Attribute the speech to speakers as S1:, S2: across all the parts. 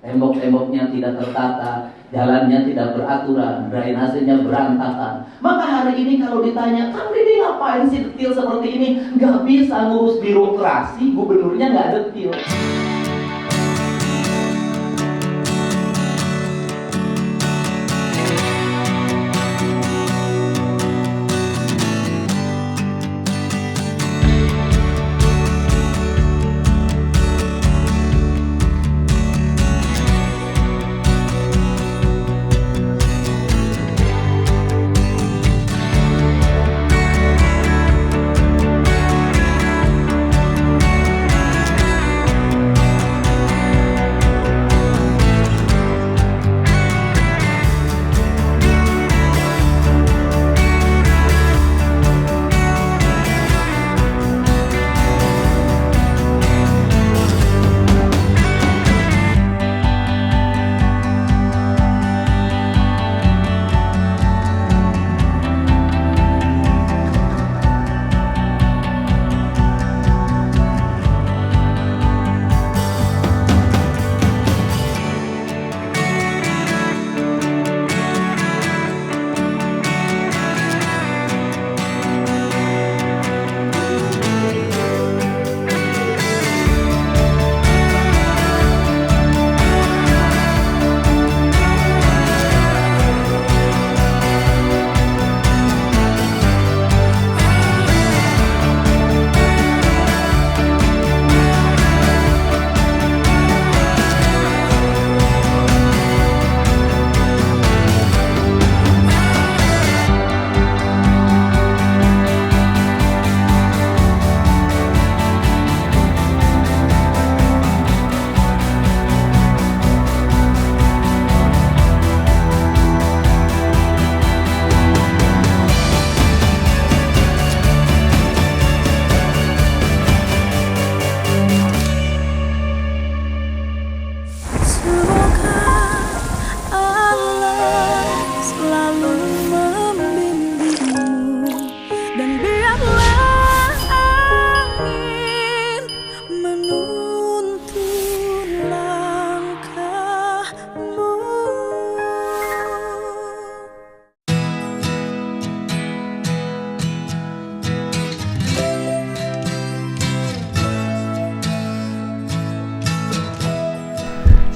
S1: tembok-temboknya tidak tertata, jalannya tidak beraturan, drainasenya berantakan. Maka hari ini kalau ditanya, Kang Didi ngapain sih detil seperti ini? Nggak bisa ngurus birokrasi, gubernurnya nggak detil.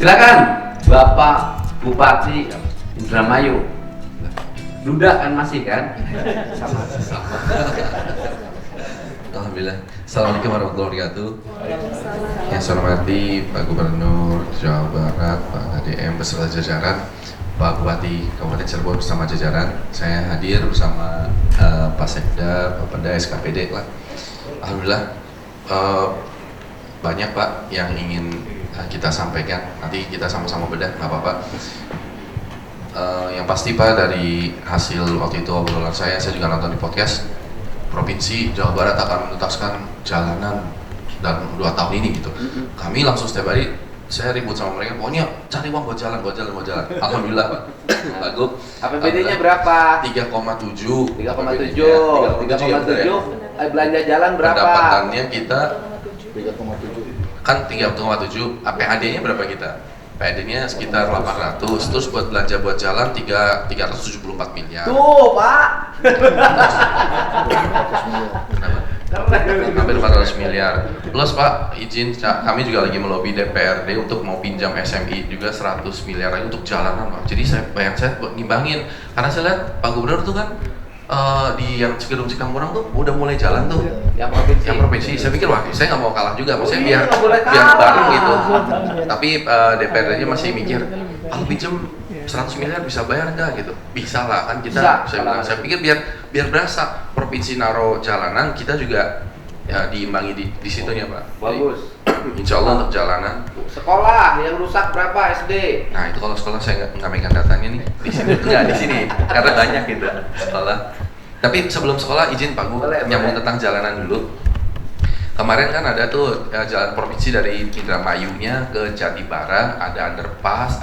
S2: Silakan Bapak Bupati Indramayu. Duda kan masih kan?
S3: Sama. Alhamdulillah. Assalamualaikum warahmatullahi wabarakatuh. Yang saya hormati Pak Gubernur Jawa Barat, Pak KDM beserta jajaran, Pak Bupati Kabupaten Cirebon bersama jajaran. Saya hadir bersama Pak Sekda, Pak Peda, SKPD lah. Alhamdulillah banyak Pak yang ingin kita sampaikan. Nanti kita sama-sama bedah, nggak apa-apa. Yang pasti Pak, dari hasil waktu itu obrolan saya juga nonton di podcast, Provinsi Jawa Barat akan menuntaskan jalanan dalam 2 tahun ini gitu. Kami langsung setiap hari saya ribut sama mereka, pokoknya cari uang buat jalan. Alhamdulillah Pak. Bagus.
S2: APBD-nya berapa?
S3: 3,7.
S2: 3,7. Belanja jalan berapa?
S3: Pendapatannya kita 3,7. Kan 3,7. PAD-nya berapa kita? PAD-nya sekitar 800. Terus buat belanja buat jalan 374 miliar.
S2: Tuh, Pak.
S3: Kenapa? Hampir 400 miliar. Plus Pak, izin kami juga lagi melobi DPRD untuk mau pinjam SMI juga 100 miliar lagi untuk jalanan Pak. Jadi saya buat ngimbangin, karena saya lihat Pak Gubernur tuh kan di yang Cikidung Cikamurang tuh udah mulai jalan tuh, yang provinsi. Saya pikir wah, saya nggak mau kalah juga, maksudnya biar bareng gitu. Tapi DPRD-nya masih mikir, kalau pinjam 100 miliar bisa bayar nggak gitu? Bisa lah kan kita. Saya pikir biar berasa provinsi naro jalanan, kita juga ya diimbangi di situnya Pak.
S2: Bagus.
S3: Jadi, insya Allah untuk jalanan.
S2: Sekolah yang rusak berapa SD?
S3: Nah itu kalau sekolah saya nggak megang datanya nih. Di sini nggak di sini karena banyak gitu sekolah. Tapi sebelum sekolah izin Pak Gu nyambung tentang jalanan dulu. Kemarin kan ada tuh jalan provinsi dari Indramayunya ke Jatibara, ada underpass,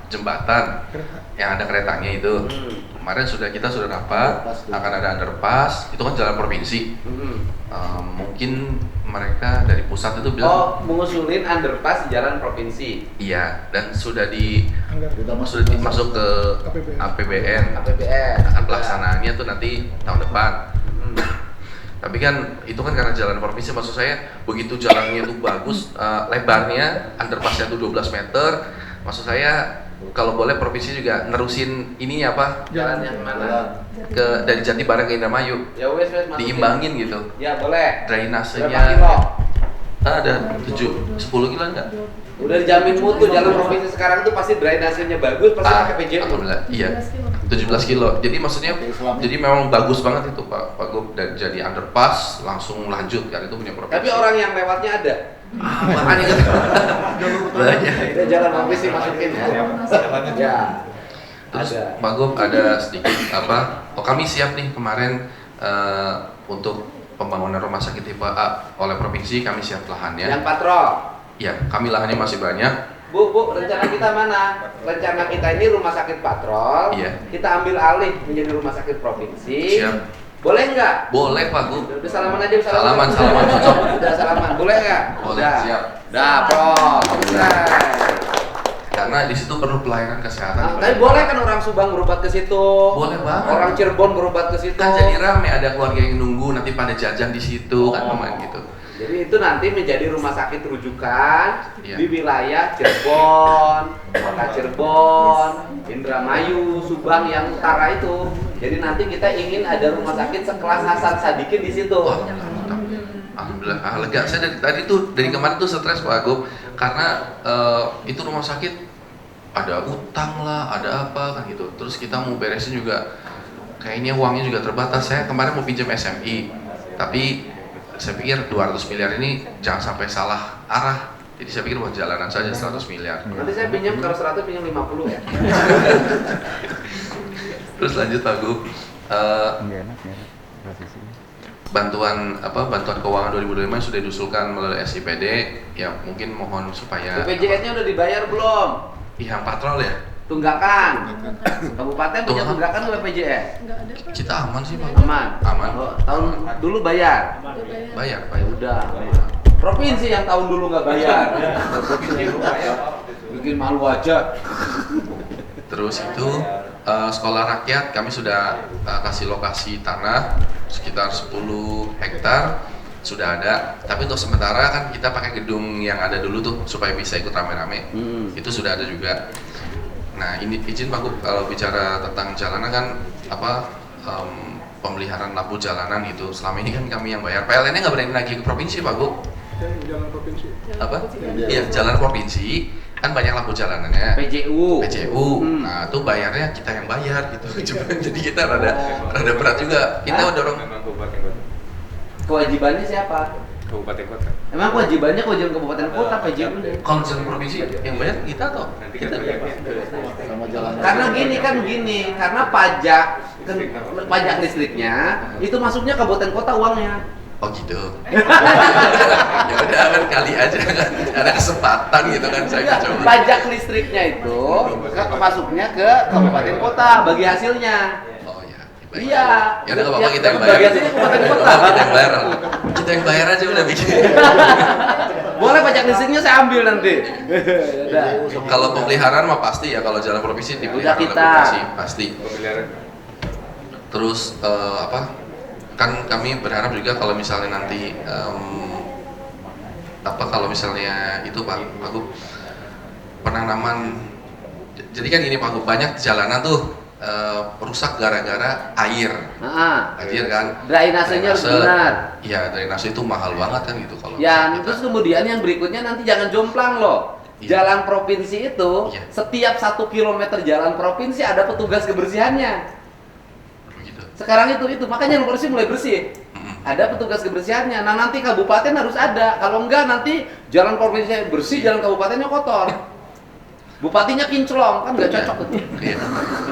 S3: jembatan yang ada keretanya itu. Kemarin kita sudah dapat akan ada underpass, itu kan jalan provinsi. Mungkin mereka dari pusat itu bilang
S2: mengusulin underpass di jalan provinsi.
S3: iya, dan sudah masuk ke APBN. Nah, pelaksanaannya tuh nanti tahun depan. Tapi kan itu kan karena jalan provinsi, maksud saya begitu jalannya itu bagus, lebarnya, underpassnya itu 12 meter, maksud saya kalau boleh provinsi juga nerusin ininya
S2: Jalannya kemana?
S3: dari Jatibara ke Indramayu,
S2: Ya wes masukin.
S3: diimbangin gitu.
S2: Ya boleh.
S3: Drainasenya
S2: Berapa kilo?
S3: ada 10 kilo enggak?
S2: Udah dijamin mutu jalan provinsi sekarang tuh pasti drainasenya bagus, pasti pakai PJU.
S3: Alhamdulillah, iya. 17 kilo. Jadi maksudnya, jadi memang bagus banget itu Pak Gub, dan jadi underpass langsung lanjut kan itu punya provinsi.
S2: Tapi orang yang lewatnya ada.
S3: Makanya kan banyak.
S2: Kita jalan provinsi masukin ya. Ya.
S3: Terus
S2: Ada.
S3: Pak Gub ada sedikit kami siap nih kemarin untuk pembangunan rumah sakit tipe A oleh provinsi, kami siap lahannya.
S2: Yang patrol.
S3: Ya, kami lahannya masih banyak.
S2: Bu, rencana kita mana? Rencana kita ini rumah sakit patrol.
S3: Iya.
S2: Kita ambil alih menjadi rumah sakit provinsi.
S3: Siap.
S2: Boleh nggak?
S3: Boleh Pak Gub.
S2: Udah salaman aja,
S3: Salaman cocok.
S2: Udah salaman, boleh nggak?
S3: Boleh,
S2: Udah.
S3: siap.
S2: Udah, Prof. Selesai.
S3: Karena di situ perlu pelayanan kesehatan.
S2: Tapi boleh kan orang Subang berobat ke situ?
S3: Boleh banget.
S2: Orang Cirebon berobat ke situ?
S3: Kan jadi rame, ada keluarga yang nunggu nanti pada jajan di situ kan kemarin gitu.
S2: Jadi itu nanti menjadi rumah sakit rujukan
S3: Iya.
S2: di wilayah Cirebon, Kota Cirebon, Indramayu, Subang yang utara itu. Jadi nanti kita ingin ada rumah sakit sekelas Hasan Sadikin di situ.
S3: Wah, mantap. Alhamdulillah, lega. Saya dari kemarin tuh stres Pak Agop karena itu rumah sakit ada utang lah, ada apa kan gitu. Terus kita mau beresin juga kayaknya uangnya juga terbatas. Saya kemarin mau pinjam SMI, tapi saya pikir 200 miliar ini jangan sampai salah arah. Jadi saya pikir buat jalanan saja 100 miliar.
S2: Nanti saya pinjam kalau 100 pinjam 50 ya.
S3: Terus lanjut Pak Gub. Bantuan keuangan 2025 sudah diusulkan melalui SIPD, ya mungkin mohon supaya
S2: BPJS-nya udah dibayar belum?
S3: yang patrol ya.
S2: Tunggakan. Kabupaten punya
S3: Tunggakan.
S2: tunggakan BPJS?
S4: Enggak ada, Pak.
S3: Kita aman sih Pak.
S2: Aman.
S3: Aman.
S2: Oh, tahun dulu bayar.
S3: Bayar Pak.
S2: Ya udah. Provinsi yang tahun dulu nggak bayar. Provinsi belum bayar. Bikin malu aja.
S3: Terus itu sekolah rakyat kami sudah kasih lokasi tanah sekitar 10 hektar sudah ada. Tapi untuk sementara kan kita pakai gedung yang ada dulu tuh supaya bisa ikut rame-rame. Itu sudah ada juga. Nah ini izin Pak Gub, kalau bicara tentang jalanan kan pemeliharaan lampu jalanan gitu. Selama ini kan kami yang bayar. PLN-nya nggak berani lagi ke provinsi Pak Gub.
S5: Jalan provinsi.
S3: Apa? Iya jalan provinsi kan banyak lampu jalanannya.
S2: PJU.
S3: Nah itu bayarnya kita yang bayar gitu. Jadi kita rada berat juga. Kita dorong.
S2: Kewajibannya siapa?
S5: Kabupaten kota.
S2: Emang kewajiban kabupaten kota PJU?
S3: Kalau jalan provinsi yang bayar kita atau kita?
S2: Karena gini, karena pajak listriknya itu masuknya kabupaten kota uangnya.
S3: Oh gitu. Ya udah kan kali aja kan ada kesempatan gitu kan saya
S2: Enggak,
S3: coba.
S2: pajak listriknya itu masuknya ke kabupaten kota bagi hasilnya.
S3: Oh iya.
S2: Iya.
S3: Ya udah nggak apa-apa kita yang bayar.
S2: Bagi hasilnya kabupaten kota.
S3: Kita yang bayar. Kita yang bayar aja udah bikin.
S2: Boleh pajak listriknya saya ambil nanti. Udah.
S3: Kalau pemeliharaan mah pasti ya kalau jalan provinsi dipelihara oleh
S2: Udah kita.
S3: provinsi pasti. Terus kan kami berharap juga kalau misalnya nanti kalau misalnya itu Pak Gub penanaman, jadi kan ini Pak Gub banyak jalanan tuh rusak gara-gara air kan.
S2: Drainasenya harus benar.
S3: Iya, drainase itu mahal banget kan gitu kalau
S2: Ya,
S3: misalnya
S2: terus kemudian yang berikutnya nanti jangan jomplang loh.
S3: Iya.
S2: Jalan provinsi itu
S3: Iya.
S2: setiap 1 kilometer jalan provinsi ada petugas kebersihannya.
S3: begitu.
S2: Sekarang itu makanya yang bersih mulai bersih.
S3: Mm-mm.
S2: Ada petugas kebersihannya. Nah nanti kabupaten harus ada. Kalau enggak nanti jalan provinsi bersih, jalan kabupatennya kotor. Bupatinya kinclong kan nggak cocok itu.
S3: Iya.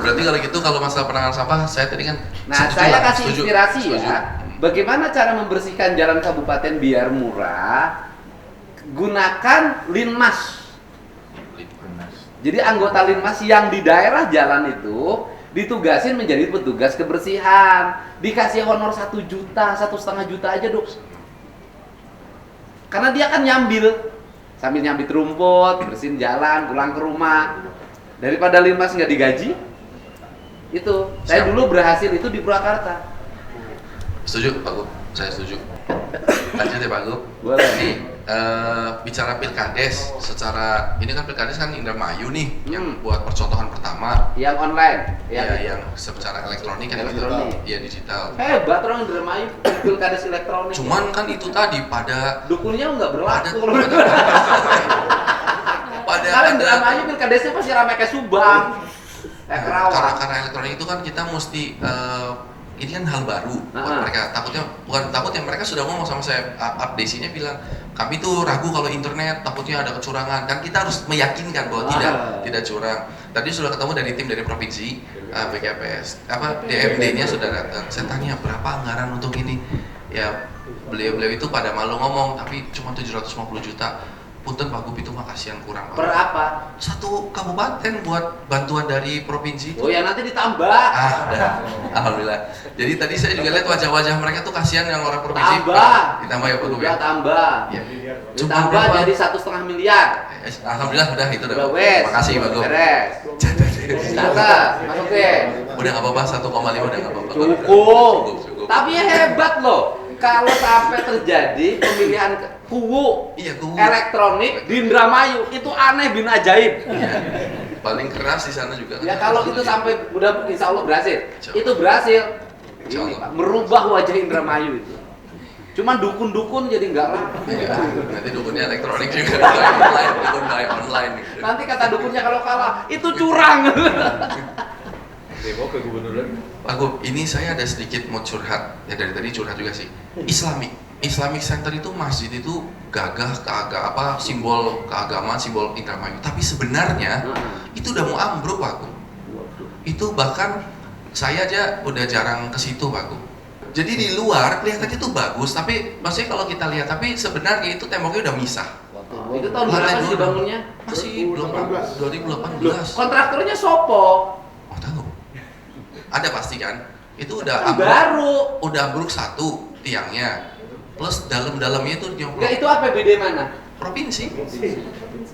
S3: Berarti kalau gitu kalau masalah penanganan sampah saya tadi kan
S2: Nah
S3: setuju
S2: saya
S3: lah,
S2: kasih
S3: setuju.
S2: inspirasi
S3: Setuju.
S2: ya. Bagaimana cara membersihkan jalan kabupaten biar murah? Gunakan Linmas. Jadi anggota Linmas yang di daerah jalan itu ditugasin menjadi petugas kebersihan, dikasih honor 1 juta, 1,5 juta aja dok. Karena dia kan nyambil, sambil nyambit rumput, bersihin jalan, pulang ke rumah. Daripada Linmas nggak digaji, itu. Saya dulu berhasil itu di Purwakarta.
S3: Setuju, Pak Gub. Saya setuju. Lanjut ya Pak Gub.
S2: Boleh.
S3: Nih, bicara pilkades, secara ini kan pilkades kan Indramayu nih, yang buat percontohan pertama.
S2: Yang online,
S3: Yang secara elektronik kan
S2: Elektronik.
S3: Iya digital.
S2: Hebat orang Indramayu pilkades elektronik.
S3: Cuman kan itu tadi pada
S2: dukunnya nggak berlaku. Karena Indramayu pilkadesnya pasti ramai kayak Subang, kayak Kerawang.
S3: karena elektronik itu kan kita mesti ini kan hal baru buat mereka. Takutnya bukan takut ya, mereka sudah ngomong sama saya, update-nya bilang kami tuh ragu kalau internet, takutnya ada kecurangan. Kan kita harus meyakinkan bahwa tidak curang. Tadi sudah ketemu dari tim dari provinsi, BKPS, DMD-nya sudah datang. Saya tanya berapa anggaran untuk ini. Ya beliau-beliau itu pada malu ngomong, tapi cuma 750 juta. Punten Pak Gub, itu mah kasihan kurang.
S2: Per apa?
S3: 1 kabupaten buat bantuan dari provinsi.
S2: Oh ya nanti ditambah.
S3: Udah. Alhamdulillah. Jadi tadi saya juga lihat wajah-wajah mereka tuh kasihan yang orang provinsi. Ditambah ya Pak Gub ya.
S2: Udah tambah.
S3: Ya.
S2: Ditambah jadi 1,5 miliar.
S3: Alhamdulillah udah itu udah.
S2: Wes.
S3: Makasih Pak Gub.
S2: Beres. Catat, masukin.
S3: Udah nggak apa-apa, 1,5 udah nggak apa-apa.
S2: Cukup. Tapi ya hebat loh. Kalau sampai terjadi pemilihan kuwu elektronik di Indramayu, itu aneh bin ajaib.
S3: Iya. Paling keras di sana juga.
S2: Ya kalau itu sampai udah insya Allah berhasil. Itu berhasil. Ini Pak, merubah wajah Indramayu itu. Cuman dukun-dukun jadi nggak laku.
S3: Ya, nanti dukunnya elektronik juga, online, dukun by online.
S2: Nanti kata dukunnya kalau kalah itu curang.
S5: Demo ke gubernur lagi.
S3: Pak Gub, ini saya ada sedikit mau curhat, ya dari tadi curhat juga sih. Islamic Center itu masjid itu gagah simbol keagamaan, simbol Indramayu. Tapi sebenarnya itu udah mau ambruk Pak Gub. Itu bahkan saya aja udah jarang ke situ Pak Gub. Jadi di luar kelihatannya itu bagus, tapi maksudnya kalau kita lihat, tapi sebenarnya itu temboknya udah misah.
S2: Itu tahun berapa sih dibangunnya?
S3: Masih belum 2018.
S2: Kontraktornya Sopo.
S3: Oh tahu. Ada pasti kan? Itu udah
S2: baru.
S3: Udah ambruk 1 tiangnya. Plus dalam-dalamnya itu nyemplung.
S2: Enggak, itu APBD mana?
S3: Provinsi.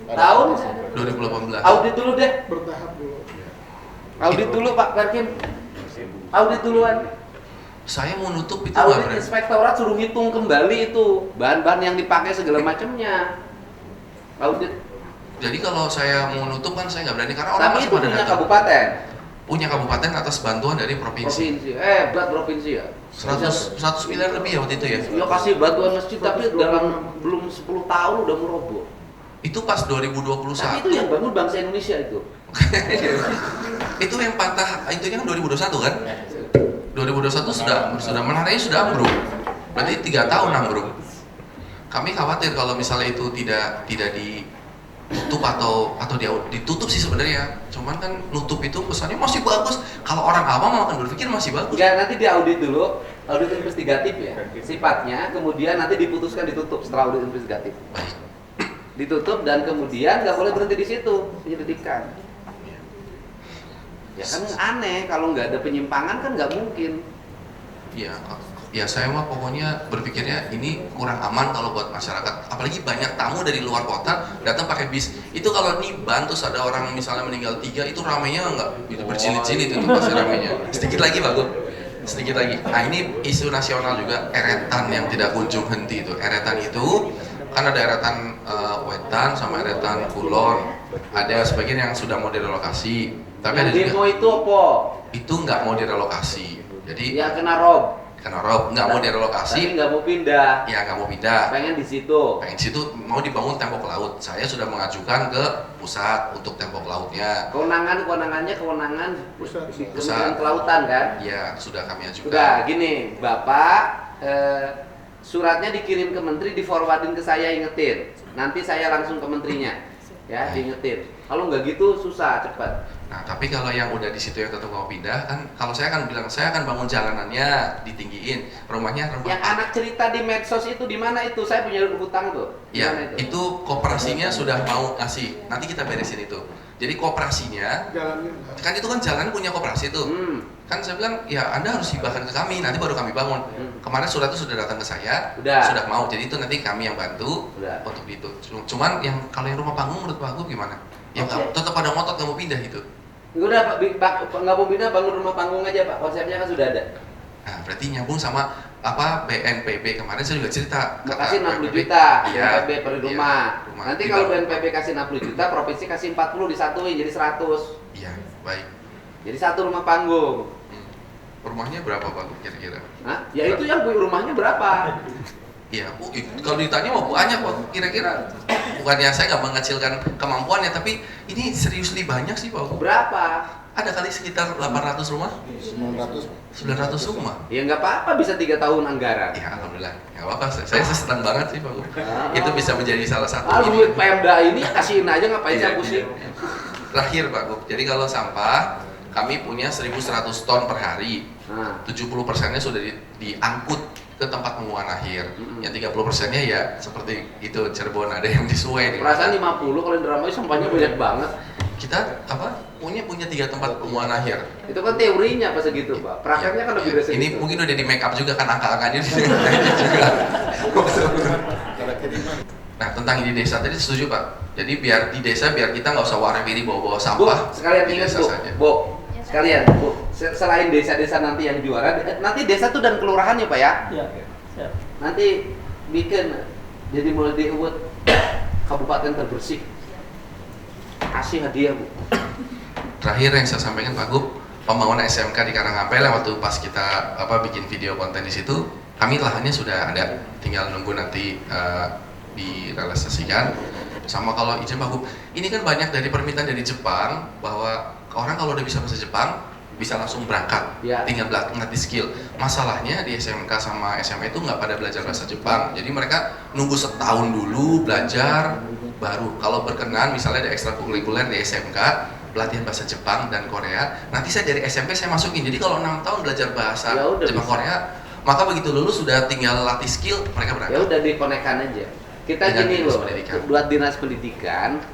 S2: Tahun
S3: 2018.
S2: Audit dulu deh.
S5: Bertahap dulu.
S2: Audit dulu Pak Perkim. Audit duluan.
S3: Saya mau nutup itu
S2: Audit
S3: nggak berani.
S2: inspektorat suruh ngitung kembali itu bahan-bahan yang dipakai segala macamnya. Audit.
S3: Jadi kalau saya mau nutup kan saya nggak berani karena orang
S2: Tapi
S3: masih
S2: itu
S3: pada
S2: punya
S3: datang.
S2: kabupaten.
S3: Punya kabupaten atas bantuan dari provinsi.
S2: Hebat provinsi ya.
S3: 100 miliar lebih ya waktu itu ya.
S2: Ya kasih bantuan masjid tapi dalam belum 10 tahun udah meroboh.
S3: Itu pas 2021.
S2: Tapi itu yang bangun bangsa Indonesia itu.
S3: Itu yang patah, itu kan 2021 kan? 2021 sudah menaranya sudah ambruk. Berarti 3 tahun ambruk. Kami khawatir kalau misalnya itu tidak ditutup atau ditutup sih sebenarnya. Cuman kan nutup itu kesannya masih bagus. Kalau orang awam akan berpikir masih bagus.
S2: Enggak, nanti diaudit dulu, audit investigatif ya. Sifatnya, kemudian nanti diputuskan ditutup setelah audit investigatif.
S3: Baik.
S2: Ditutup dan kemudian nggak boleh berhenti di situ penyelidikan. Ya kan aneh kalau nggak ada penyimpangan kan nggak mungkin.
S3: Iya, ya saya mah pokoknya berpikirnya ini kurang aman kalau buat masyarakat. Apalagi banyak tamu dari luar kota datang pakai bis. Itu kalau Niban terus ada orang misalnya meninggal 3 itu ramenya nggak gitu, berjilid-jilid itu pasti ramenya. Sedikit lagi Pak Gub, sedikit lagi. Nah ini isu nasional juga, eretan yang tidak kunjung henti itu. Eretan itu kan ada eretan Wetan sama eretan Kulon. Ada sebagian yang sudah mau direlokasi. Tapi
S2: yang
S3: ada juga
S2: demo itu apa?
S3: itu nggak mau direlokasi. Jadi
S2: Ya kena rob.
S3: karena Rob nggak mau direlokasi,
S2: Tapi nggak mau pindah.
S3: ya nggak mau pindah.
S2: Pengen di situ.
S3: Pengen situ mau dibangun tembok laut. Saya sudah mengajukan ke pusat untuk tembok lautnya.
S2: Kewenangannya kewenangan
S5: Pusat.
S2: Kementerian Kelautan kan?
S3: Ya sudah kami ajukan.
S2: Sudah gini, Bapak suratnya dikirim ke menteri, di forwardin ke saya, ingetin. Nanti saya langsung ke menterinya, ya diingetin. Kalau nggak gitu susah cepat.
S3: Nah, tapi kalau yang udah di situ yang tetap mau pindah kan, kalau saya akan bilang saya akan bangun jalanannya ditinggiin, rumah.
S2: Yang anak cerita di medsos itu di mana itu? Saya punya hutang tuh. Di
S3: Ya,
S2: mana
S3: itu koperasinya sudah mau ngasih. Nanti kita beresin itu. Jadi koperasinya, kan itu kan jalan punya koperasi tuh. Kan saya bilang, ya Anda harus hibahkan ke kami, nanti baru kami bangun. Kemarin surat itu sudah datang ke saya, sudah mau. Jadi itu nanti kami yang bantu untuk itu. Cuman yang kalau yang rumah panggung menurut Pak Gub gimana? Yang tetap ada ngotot nggak mau pindah itu.
S2: Udah nggak mau pindah, bangun rumah panggung aja Pak. Konsepnya kan sudah ada.
S3: Nah, berarti nyambung sama apa BNPB kemarin saya juga cerita.
S2: Kasih 60 juta
S3: ya,
S2: BNPB per rumah. Nanti kalau BNPB kasih 60 juta, provinsi kasih 40 disatuin jadi 100.
S3: Iya, baik.
S2: Jadi satu rumah panggung.
S3: Rumahnya berapa Pak kira-kira?
S2: Hah? Ya itu yang rumahnya berapa?
S3: Iya, kalau ditanya mau banyak Pak, kira-kira. Bukannya saya nggak mengecilkan kemampuannya, tapi ini seriously banyak sih Pak.
S2: Berapa?
S3: Ada kali sekitar 800 rumah? 900 rumah?
S2: Ya nggak apa-apa, bisa 3 tahun anggaran.
S3: Ya alhamdulillah, nggak apa-apa. Saya senang banget sih Pak. Itu bisa menjadi salah satu.
S2: Duit Pemda ini kasihin aja, ngapain saya pusing?
S3: Terakhir Pak Gub, jadi kalau sampah kami punya 1.100 ton per hari. 70%-nya sudah diangkut ke tempat pembuangan akhir. Yang 30%-nya ya seperti itu Cirebon, ada yang di Sungai.
S2: Perasaan 50 kalau Indramayu sampahnya banyak banget.
S3: Kita punya 3 tempat pembuangan akhir.
S2: Itu kan teorinya apa segitu Pak. Prakteknya kan lebih dari segitu.
S3: Ini mungkin udah di make up juga kan angka-angkanya juga. Nah, tentang ide desa tadi setuju Pak. Jadi biar di desa biar kita nggak usah warawiri bawa-bawa sampah.
S2: Bu, sekalian
S3: di
S2: ingat
S3: desa
S2: Bu,
S3: saja.
S2: Bu, sekalian Bu, selain desa-desa nanti yang juara, nanti desa tuh dan kelurahannya Pak ya.
S1: Iya. Siap.
S2: Nanti bikin jadi mulai di Ubud kabupaten terbersih. Kasih hadiah Bu.
S3: Terakhir yang saya sampaikan Pak Gub, pembangunan SMK di Karangampel waktu pas kita bikin video konten di situ, kami lahannya sudah ada, tinggal nunggu nanti direalisasikan. Sama kalau izin Pak Gub, ini kan banyak dari permintaan dari Jepang bahwa orang kalau udah bisa bahasa Jepang bisa langsung berangkat, tinggal ngelatih skill. Masalahnya di SMK sama SMA itu nggak pada belajar bahasa Jepang, jadi mereka nunggu setahun dulu belajar, baru kalau berkenan misalnya ada ekstrakurikuler di SMK pelatihan bahasa Jepang dan Korea, nanti saya dari SMP saya masukin. Jadi kalau 6 tahun belajar bahasa Jepang bisa. Korea, maka begitu lulus sudah tinggal latih skill, mereka berangkat.
S2: Ya udah dikonekkan aja. Kita gini loh, buat dinas pendidikan,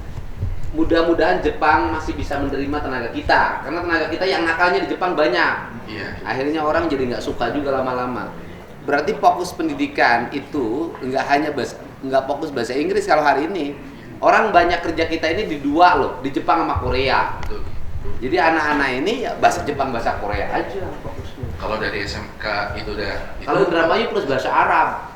S2: mudah-mudahan Jepang masih bisa menerima tenaga kita, karena tenaga kita yang nakalnya di Jepang banyak.
S3: Iya.
S2: Akhirnya orang jadi nggak suka juga lama-lama. Berarti fokus pendidikan itu nggak fokus bahasa Inggris kalau hari ini. Orang banyak kerja kita ini di dua loh, di Jepang sama Korea. Jadi anak-anak ini ya bahasa Jepang, bahasa Korea aja fokusnya.
S3: Kalau dari SMK itu udah.
S2: Kalau Indramayu plus bahasa Arab.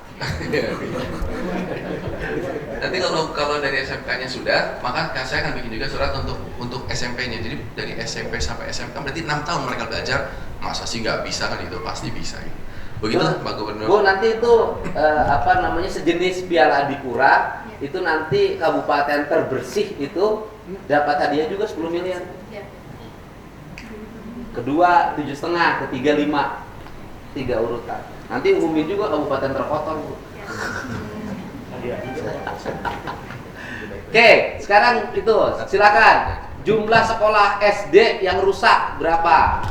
S3: Nanti kalau dari SMK-nya sudah, maka saya akan bikin juga surat untuk SMP-nya. Jadi dari SMP sampai SMK berarti 6 tahun mereka belajar. Masa sih nggak bisa kan itu? Pasti bisa. Begitu Pak Gubernur.
S2: Bu, nanti itu sejenis Piala Adipura, itu nanti kabupaten terbersih itu dapat hadiah juga 10 miliar. Kedua 7,5, ketiga 5, 3 urutan. Nanti umumin juga kabupaten terkotor Bu. Oke, sekarang itu silakan. Jumlah sekolah SD yang rusak berapa?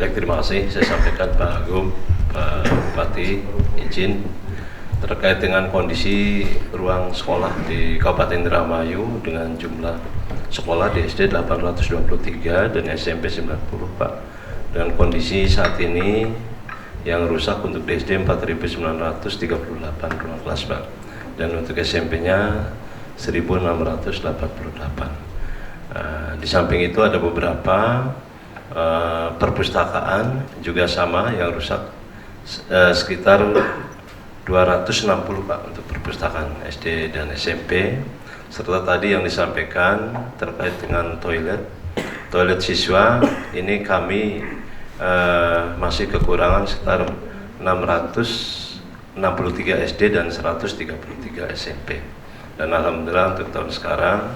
S4: Baik, terima kasih. Saya sampaikan Pak Gub, Pak Bupati, izin terkait dengan kondisi ruang sekolah di Kabupaten Indramayu dengan jumlah sekolah di SD 823 dan SMP 90 Pak. Dengan kondisi saat ini yang rusak untuk di SD 4.938 ruang kelas Pak, dan untuk SMP-nya 1.688. Di samping itu ada beberapa perpustakaan juga sama yang rusak, sekitar 260 Pak untuk perpustakaan SD dan SMP, serta tadi yang disampaikan terkait dengan toilet siswa, ini kami masih kekurangan sekitar 663 SD dan 133 SMP. Dan alhamdulillah untuk tahun sekarang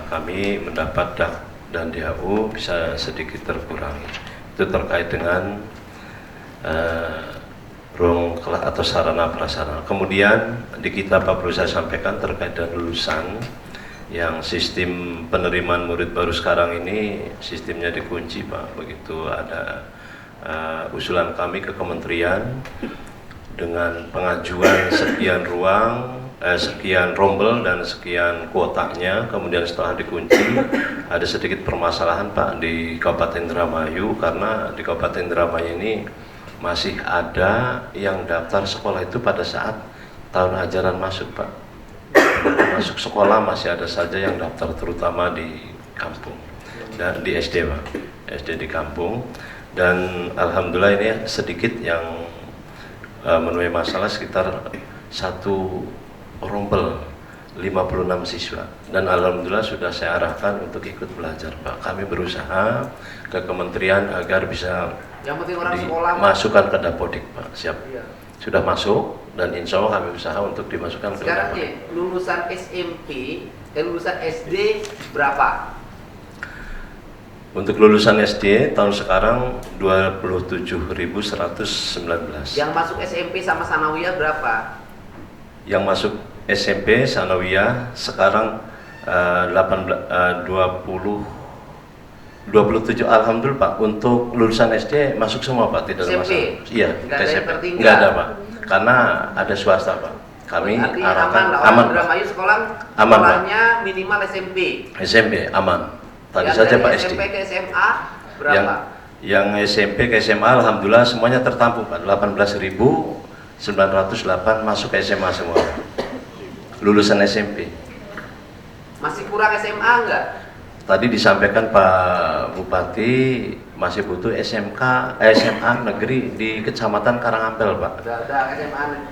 S4: kami mendapat DAK dan DHU bisa sedikit terkurangi. Itu terkait dengan ruang kelas atau sarana prasarana. Kemudian di kita Pak perlu saya sampaikan terkait dengan lulusan yang sistem penerimaan murid baru sekarang ini sistemnya dikunci Pak. Begitu ada usulan kami ke kementerian dengan pengajuan sekian ruang, sekian rombel dan sekian kuotanya, kemudian setelah dikunci ada sedikit permasalahan Pak di Kabupaten Indramayu, karena di Kabupaten Indramayu ini masih ada yang daftar sekolah itu pada saat tahun ajaran masuk Pak. Masuk sekolah masih ada saja yang daftar, terutama di kampung dan di SD Pak, SD di kampung. Dan alhamdulillah ini sedikit yang menuai masalah, sekitar satu rombel 56 siswa, dan alhamdulillah sudah saya arahkan untuk ikut belajar Pak. Kami berusaha ke kementerian agar bisa dimasukkan ke Dapodik Pak. Siap.
S2: Iya.
S4: Sudah masuk dan insya Allah kami usaha untuk dimasukkan ke
S2: Sekarang
S4: Dapodik.
S2: nih, lulusan SMP dan lulusan SD berapa?
S4: Untuk lulusan SD tahun sekarang 27.119.
S2: Yang masuk SMP sama sanawiyah berapa?
S4: Yang masuk SMP sanawiyah sekarang 27. Alhamdulillah Pak, untuk lulusan SD masuk semua Pak, tidak ada
S2: SMP?
S4: masalah. Iya,
S2: Nggak ada yang
S4: SMP.
S2: tertinggal?
S4: Nggak ada Pak, karena ada swasta Pak. Kami
S2: Artinya
S4: arahkan
S2: aman lah,
S4: aman Pak.
S2: Indramayu sekolah,
S4: Aman, Pak.
S2: sekolahnya minimal SMP.
S4: SMP aman. Tadi
S2: Yang
S4: saja
S2: dari
S4: Pak
S2: SMP
S4: SD.
S2: ke SMA berapa?
S4: Yang SMP ke SMA alhamdulillah semuanya tertampung Pak. 18.908 masuk ke SMA semua. Lulusan SMP.
S2: Masih kurang SMA enggak?
S4: Tadi disampaikan Pak Bupati masih butuh SMA negeri di Kecamatan Karangampel Pak.
S2: Ada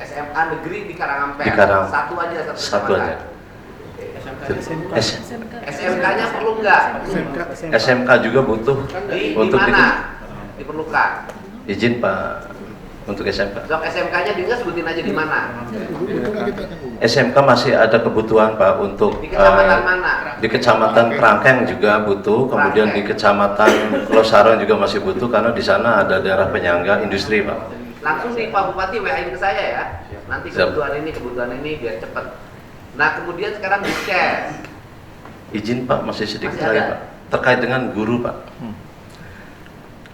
S2: SMA negeri di Karangampel.
S4: Di Karang-
S2: Satu aja,
S4: Satu aja.
S2: SMK-nya perlu enggak?
S4: SMK juga butuh
S2: Di
S4: untuk
S2: mana? Diperlukan.
S4: izin Pak untuk SMK.
S2: Dok, SMK-nya dia sebutin aja di mana?
S4: SMK masih ada kebutuhan Pak untuk
S2: Di kecamatan mana?
S4: di Kecamatan Kerangkeng juga butuh, kemudian di Kecamatan Losarang juga masih butuh karena di sana ada daerah penyangga industri Pak.
S2: Langsung di Pak Bupati WA-in ke saya ya. Nanti
S4: Siap.
S2: kebutuhan ini biar cepet. Nah, kemudian sekarang diskes.
S4: Izin Pak masih sedikit
S2: Masih
S4: lagi
S2: ada?
S4: Pak. Terkait dengan guru Pak.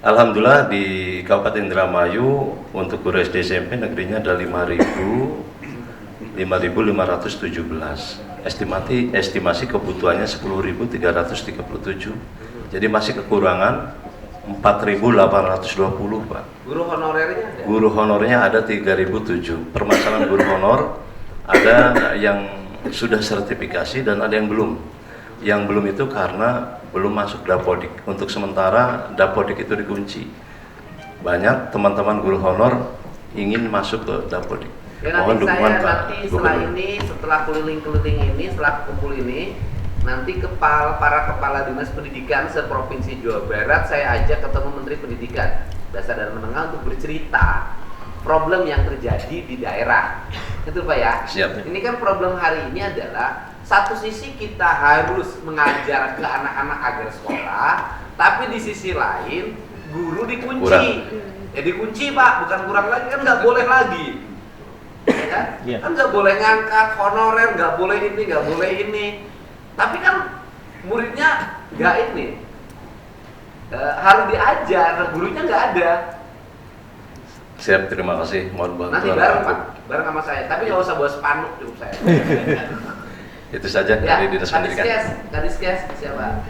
S4: Alhamdulillah di Kabupaten Indramayu untuk guru SD SMP negerinya ada 5.517. Estimasi kebutuhannya 10.337. Jadi masih kekurangan 4.820 Pak.
S2: Guru honorernya ada?
S4: Guru honornya ada 3.007. Permasalahan guru honor ada yang sudah sertifikasi dan ada yang belum. Yang belum itu karena belum masuk Dapodik. Untuk sementara Dapodik itu dikunci. Banyak teman-teman guru honor ingin masuk ke Dapodik.
S2: Ya,
S4: Mohon
S2: nanti
S4: dukungan
S2: saya
S4: Pak
S2: nanti setelah
S4: Gubernur.
S2: ini, setelah keliling-keliling ini, setelah kumpul ini, nanti para kepala dinas pendidikan seprovinsi Jawa Barat saya ajak ketemu Menteri Pendidikan dasar dan menengah untuk bercerita problem yang terjadi di daerah. Itu Pak ya.
S4: Siap.
S2: Ini kan problem hari ini adalah satu sisi kita harus mengajar ke anak-anak agar sekolah, tapi di sisi lain guru dikunci.
S4: Kurang.
S2: Ya dikunci Pak, bukan kurang lagi, kan nggak boleh lagi. Ya kan?
S1: Iya.
S2: Kan nggak boleh ngangkat honorer, nggak boleh ini, nggak boleh ini. Tapi kan muridnya nggak ini, harus diajar, gurunya nggak ada.
S4: Siap, terima kasih. Mohon
S2: Nanti
S4: bantuan
S2: bareng
S4: Pak.
S2: Pak, bareng sama saya. Tapi nggak usah bawa spanduk cukup saya.
S4: Itu saja
S2: Ya,
S4: dari Dinas Pendidikan.
S2: Kadiskes siapa?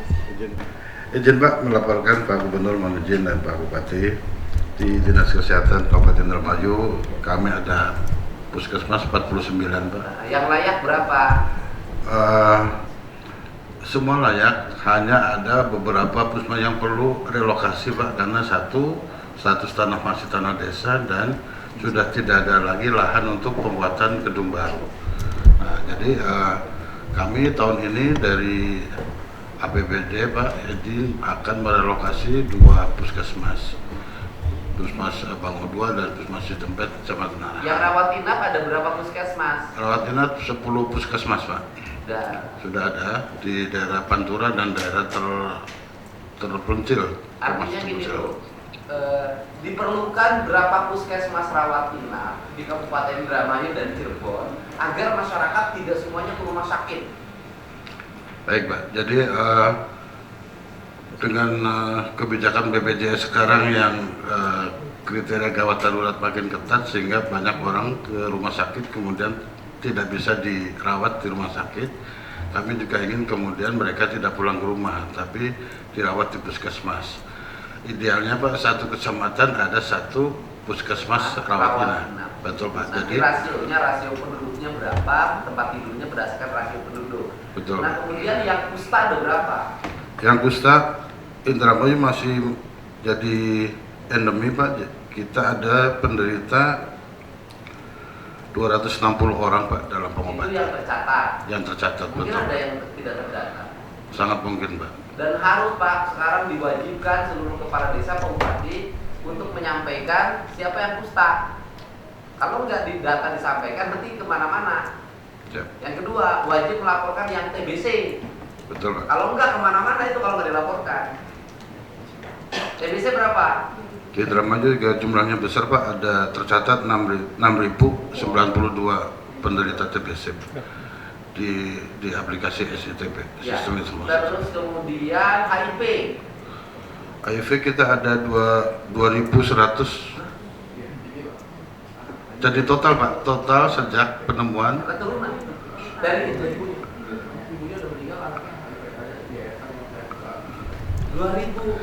S6: Izin Pak melaporkan Pak Gubernur mohon izin dan Pak Bupati di Dinas Kesehatan Kabupaten Indramayu kami ada puskesmas 49 Pak.
S2: Yang layak berapa?
S6: Semua layak, hanya ada beberapa puskesmas yang perlu relokasi Pak karena satu status tanah masih tanah desa dan sudah tidak ada lagi lahan untuk pembuatan gedung baru. Nah, jadi kami tahun ini dari APBD Pak Edin akan merelokasi 2 puskesmas, Puskesmas Bango 2 dan Puskesmas Citempet Kecamatan Arahan.
S2: Yang rawat inap ada berapa puskesmas?
S6: Rawat inap 10 puskesmas Pak, sudah ada di daerah Pantura dan daerah terpencil.
S2: Artinya
S6: termasuk
S2: gini
S6: Sumsel.
S2: loh, diperlukan berapa puskesmas rawat inap di Kabupaten Indramayu dan Cirebon agar masyarakat tidak semuanya ke rumah sakit.
S6: Baik Pak, jadi dengan kebijakan BPJS sekarang yang kriteria gawat darurat makin ketat sehingga banyak orang ke rumah sakit kemudian tidak bisa dirawat di rumah sakit. Kami juga ingin kemudian mereka tidak pulang ke rumah tapi dirawat di puskesmas. Idealnya Pak, satu kecamatan ada satu puskesmas rawat inap. Betul Pak.
S2: Jadi rasio penduduknya berapa, tempat tidurnya berdasarkan rasio penduduk.
S6: Betul.
S2: Nah kemudian yang kusta ada berapa?
S6: Yang kusta Indramayu masih jadi endemi Pak. Kita ada penderita 260 orang Pak dalam pengobatan.
S2: Itu yang tercatat.
S6: Yang tercatat,
S2: mungkin
S6: betul.
S2: ada yang tidak terdata.
S6: Sangat mungkin Pak.
S2: Dan harus Pak, sekarang diwajibkan seluruh kepala desa, Pak Bupati untuk menyampaikan siapa yang kusta. Kalau nggak di data disampaikan nanti kemana-mana.
S6: Siap.
S2: Yang kedua, wajib melaporkan yang TBC.
S6: Betul Pak.
S2: Kalau nggak kemana-mana itu kalau nggak dilaporkan. TBC berapa?
S6: Di Indramayu juga jumlahnya besar Pak, ada tercatat 6.092 penderita TBC di aplikasi SITP,
S2: Ya.
S6: Sistem Informasi.
S2: Terus kemudian HIV.
S6: HIV kita ada 2.100. Jadi total Pak, total sejak penemuan
S2: Keturunan dari itu ibunya udah meninggal, anaknya 2000.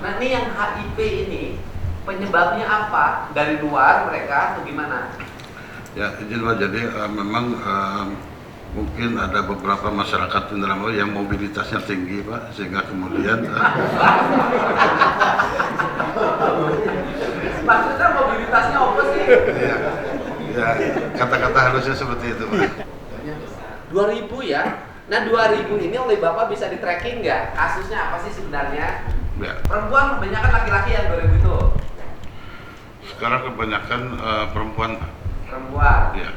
S2: Nah ini yang HIV ini penyebabnya apa? Dari luar mereka atau gimana?
S6: ya izin Pak, jadi memang mungkin ada beberapa masyarakat Indramayu yang mobilitasnya tinggi Pak, sehingga kemudian
S2: Maksudnya mobilitasnya apa sih?
S6: ya kata-kata halusnya seperti itu Pak.
S2: 2000 ya. Nah 2000 ini oleh Bapak bisa di tracking nggak? Kasusnya apa sih sebenarnya?
S6: Ya.
S2: Perempuan kebanyakan laki-laki yang 2000 itu.
S6: Sekarang kebanyakan perempuan Pak.
S2: Perempuan.
S6: Ya.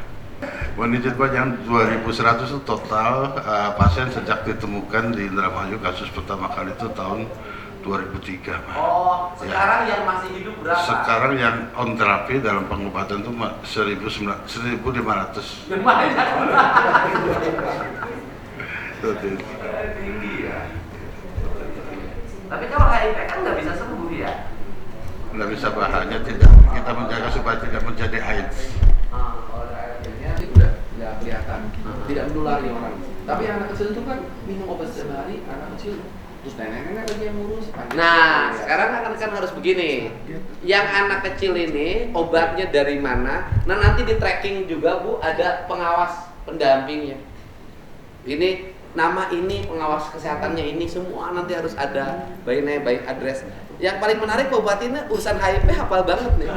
S6: Mohon izin Pak, yang 2.100 itu total pasien sejak ditemukan di Indramayu, kasus pertama kali itu tahun 2003 Pak.
S2: Oh,
S6: Ya.
S2: sekarang yang masih hidup berapa?
S6: Sekarang yang on terapi dalam pengobatan itu 1.500.
S2: Banyak.
S6: Tinggi
S2: ya. Tapi kalau HIV kan nggak bisa sembuh ya?
S6: Nggak bisa Pak, hanya tidak kita menjaga supaya tidak menjadi AIDS.
S2: Kalau ada HIV-nya
S5: Nanti udah nggak kelihatan, tidak menulari orang. Tapi anak kecil itu kan minum obat setiap hari, anak kecil. Terus nenek-nenek lagi yang ngurus.
S2: Nah, sekarang kan harus begini. Yang anak kecil ini obatnya dari mana? Nah, nanti di tracking juga Bu, ada pengawas pendampingnya. Ini nama ini, pengawas kesehatannya ini, semua nanti harus ada by name, by address. Yang paling menarik Pak Bupati ini urusan HIV hafal banget nih.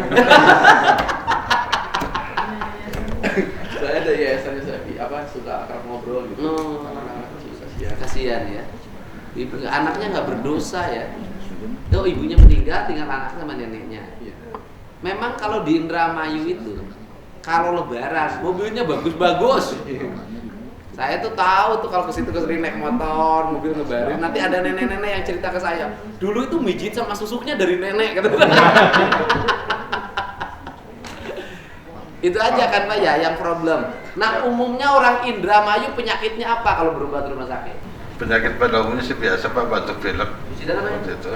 S5: Saya ada yayasannya saya suka akrab ngobrol gitu. Anak-anak kecil
S2: Kasihan ya. Anaknya nggak berdosa ya. Oh, ibunya meninggal, tinggal anak sama neneknya. Memang kalau di Indramayu itu, kalau lebaran mobilnya bagus-bagus. Saya tuh tahu tuh kalau ke situ sering naik motor, mobil ngebarin. Nanti ada nenek-nenek yang cerita ke saya. Dulu itu mijit sama susuknya dari nenek, kata. Itu aja kan Pak ya yang problem. Nah umumnya orang Indramayu penyakitnya apa kalau berobat di rumah sakit?
S6: Penyakit pada umumnya sih biasa Pak, batuk pilek
S2: Sudah namanya?
S6: waktu itu.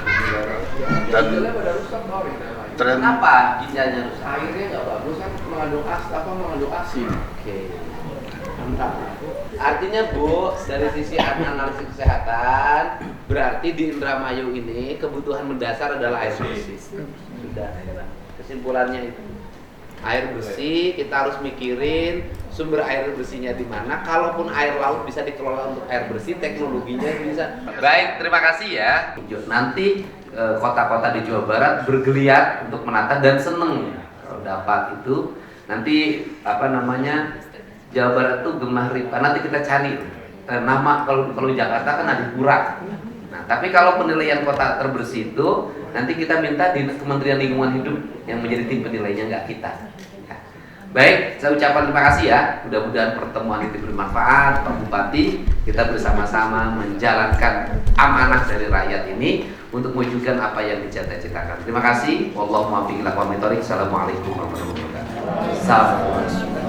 S5: Dan
S6: Dan
S5: pada rusak tau ya.
S6: tren
S2: Kenapa ginjalnya rusak?
S5: Airnya nggak bagus kan mengandung asin.
S2: Oke. Artinya Bu, dari sisi analisis kesehatan, berarti di Indramayu ini kebutuhan mendasar adalah air bersih. Sudah. Kesimpulannya itu. Air bersih, kita harus mikirin sumber air bersihnya di mana. Kalaupun air laut bisa dikelola untuk air bersih, teknologinya bisa. Baik, terima kasih ya. Nanti kota-kota di Jawa Barat bergeliat untuk menata dan seneng kalau dapat itu. Nanti Jawa Barat tuh gemah ripa. Nanti kita cari nama kalau di Jakarta kan Adipura. Nah, tapi kalau penilaian kota terbersih itu nanti kita minta di Kementerian Lingkungan Hidup yang menjadi tim penilainya, nggak kita. Ya. Baik, saya ucapkan terima kasih ya. Mudah-mudahan pertemuan ini bermanfaat, Pak Bupati. Kita bersama-sama menjalankan amanah dari rakyat ini untuk mewujudkan apa yang dicita-citakan. Terima kasih. Wallahumma billahi wa taufiq. Assalamualaikum warahmatullahi wabarakatuh. Salam.